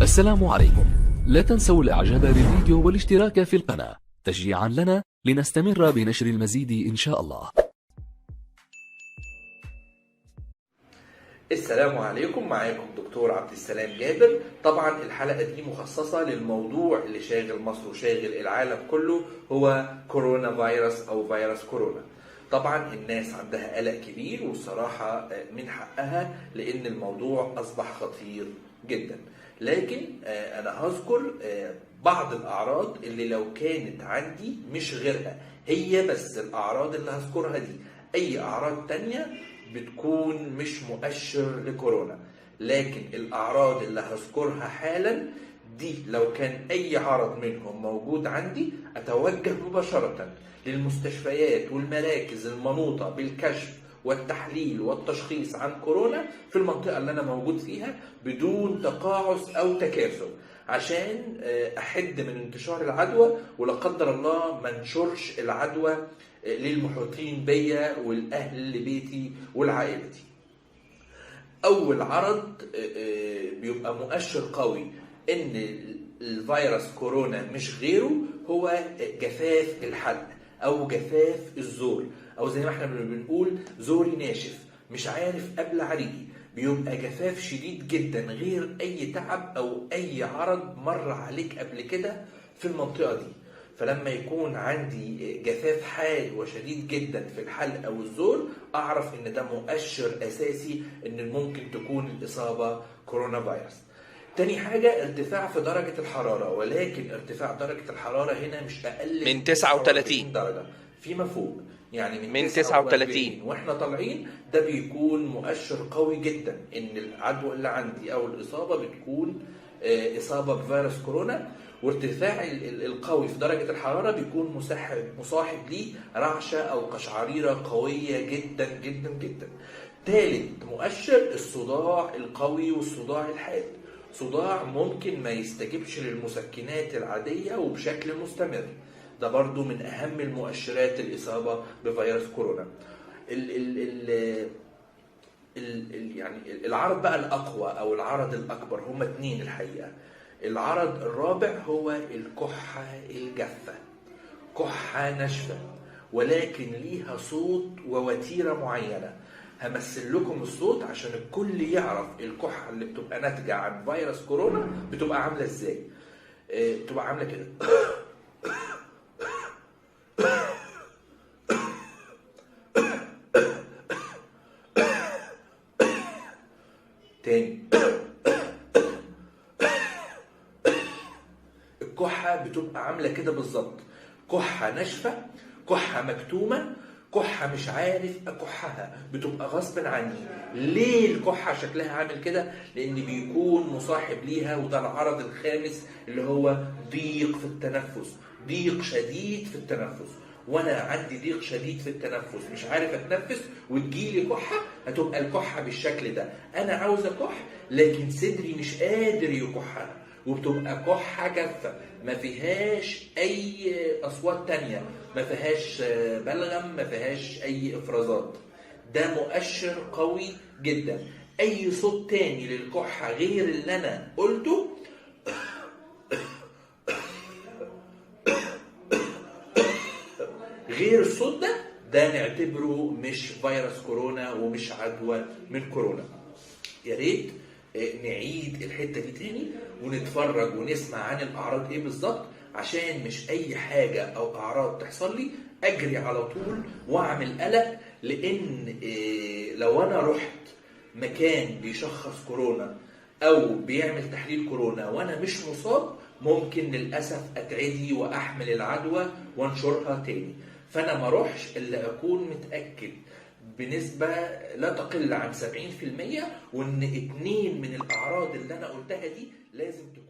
السلام عليكم. لا تنسوا الاعجاب بالفيديو والاشتراك في القناة تشجيعا لنا لنستمر بنشر المزيد ان شاء الله. السلام عليكم، معاكم دكتور عبد السلام جابر. طبعا الحلقة دي مخصصة للموضوع اللي شاغل مصر وشاغل العالم كله، هو كورونا فيروس او فيروس كورونا. طبعا الناس عندها قلق كبير، والصراحة من حقها لان الموضوع اصبح خطير جدا. لكن انا هذكر بعض الاعراض اللي لو كانت عندي مش غيرها، هي بس الاعراض اللي هذكرها دي. اي اعراض تانية بتكون مش مؤشر لكورونا، لكن الاعراض اللي هذكرها حالا دي لو كان اي عرض منهم موجود عندي اتوجه مباشرة للمستشفيات والمراكز المنوطة بالكشف والتحليل والتشخيص عن كورونا في المنطقة اللي أنا موجود فيها بدون تقاعس أو تكاثر، عشان أحد من انتشار العدوى، ولا قدر الله ما انشرش العدوى للمحيطين بيا والأهل لبيتي ولعائلتي. أول عرض بيبقى مؤشر قوي إن الفيروس كورونا مش غيره هو جفاف الحلق أو جفاف الزور، او زي ما احنا بنقول زوري ناشف مش عارف ابلع ريقي. بيبقى جفاف شديد جدا غير اي تعب او اي عرض مر عليك قبل كده في المنطقة دي. فلما يكون عندي جفاف حاد وشديد جدا في الحلق او الزور، اعرف ان ده مؤشر اساسي ان ممكن تكون الاصابة كورونا فيروس. تاني حاجة ارتفاع في درجة الحرارة، ولكن ارتفاع درجة الحرارة هنا مش اقل من 39 درجة فيما فوق، يعني من 39 واحنا طالعين. ده بيكون مؤشر قوي جدا ان العدوى اللي عندي او الاصابه بتكون اصابه بفيروس كورونا. وارتفاع القوي في درجه الحراره بيكون مصاحب ليه رعشه او قشعريره قويه جدا جدا جدا. ثالث مؤشر الصداع القوي والصداع الحاد. صداع ممكن ما يستجبش للمسكنات العاديه وبشكل مستمر، ده برضو من أهم المؤشرات الإصابة بفيروس كورونا. يعني العرض بقى الأقوى أو العرض الأكبر هما اتنين الحقيقة. العرض الرابع هو الكحة الجافة، كحة ناشفة ولكن ليها صوت ووتيرة معينة. همثل لكم الصوت عشان الكل يعرف الكحة اللي بتبقى ناتجة عن فيروس كورونا بتبقى عاملة ازاي. بتبقى عاملة كده تاني. الكحة بتبقى عاملة كده بالظبط، كحة ناشفة، كحة مكتومة، كحة مش عارف أكحها، بتبقى غصب عني. ليه الكحة شكلها عامل كده؟ لأن بيكون مصاحب ليها، وده العرض الخامس اللي هو ضيق في التنفس، ضيق شديد في التنفس. وانا عندي ضيق شديد في التنفس مش عارف اتنفس وتجيلي كحه، هتبقى الكحه بالشكل ده. انا عاوز اكح لكن صدري مش قادر يكحها، وبتبقى كحه جافه ما فيهاش اي اصوات تانية، ما فيهاش بلغم، ما فيهاش اي افرازات. ده مؤشر قوي جدا. اي صوت تاني للكحه غير اللي انا قلته غير الصوت ده نعتبره مش فيروس كورونا ومش عدوى من كورونا. يا ريت نعيد الحته دي تاني ونتفرج ونسمع عن الاعراض ايه بالظبط، عشان مش اي حاجه او اعراض تحصل لي اجري على طول واعمل قلق. لان لو انا رحت مكان بيشخص كورونا او بيعمل تحليل كورونا وانا مش مصاب، ممكن للاسف اتعدي واحمل العدوى وانشرها تاني. فانا ما اروحش الا اكون متاكد بنسبه لا تقل عن 70% وان 2 من الاعراض اللي انا قلتها دي لازم تكون